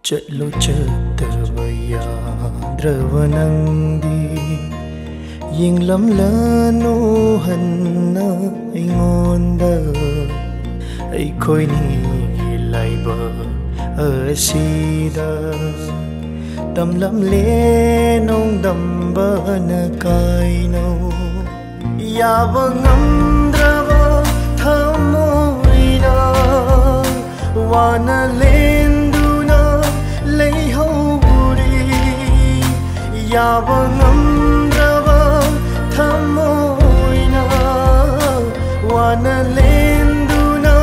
चलो चꯠतरबा याद्रबा Nandi yinglamlano hanna aingonda aikoini laiba asida tamlamle nong damba na kaino yaba ngamdraba thamoina wana lenduna leihori yaba thamoina wana lenduna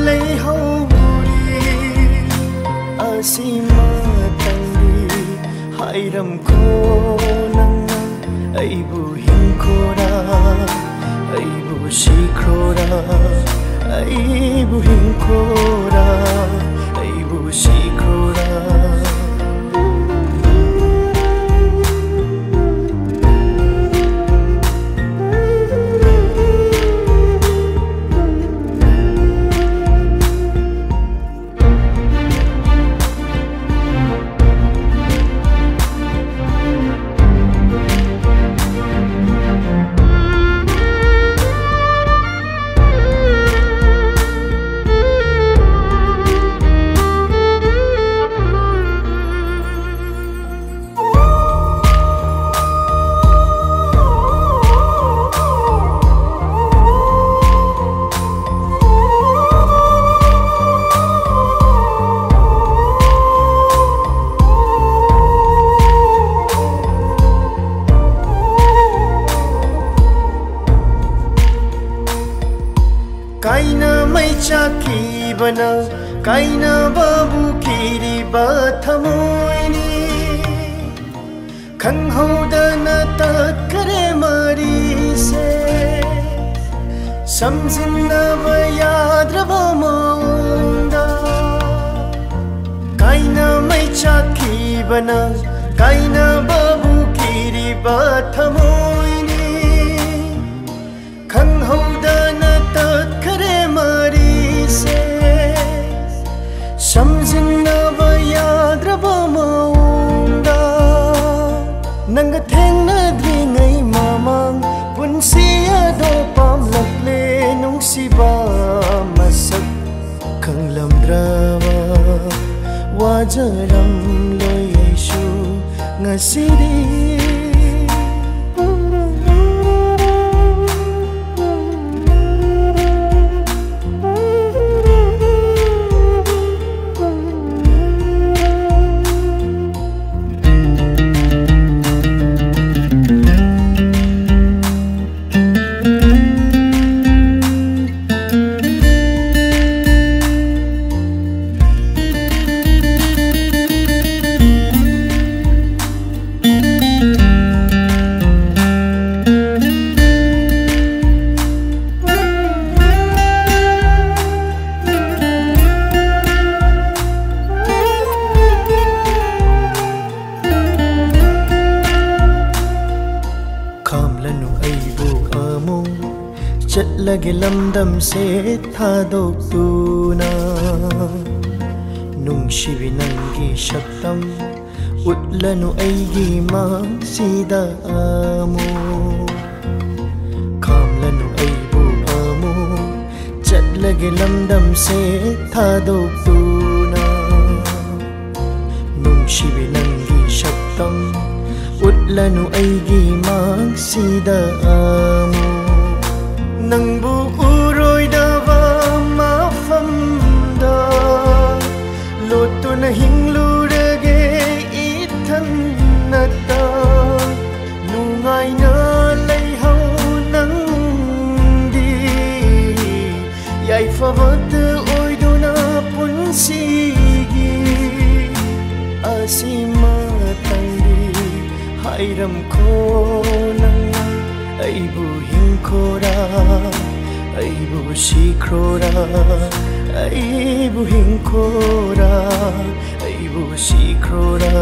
leihori asima tangi hairam ko nanga aibu hinkora aibu shikrora aibu hinkora aibu shikrora kaina mai chaki bana kaina babu kiri bathamoini khanghudana tatkare mari se samjinna yadraba maunda kaina mai chaki bana kaina babu kiri bathamoini khanghudana tatkare mari se samjinna yadraba maunda nang thengna dringai mamang punsi ado pamlakle nungsiba masak khanglamdraba wajaram loyaisu ngasiri chatlage lamdam se thadokuna nungsibi nangi shaktam utlanu aigi maksida amu kamlanu aibu amu chatlage lamdam se thadokuna nungsibi nangi shaktam utlanu aigi maksida amu nangbu uroidaba mafamda lotuna hinglurage ithanata nungaina leihau nangdi yaifavat oiduna punsigi asima tangi hairam ko nanga aibu hinkora aibu shikrora aibu hinkora aibu shikrora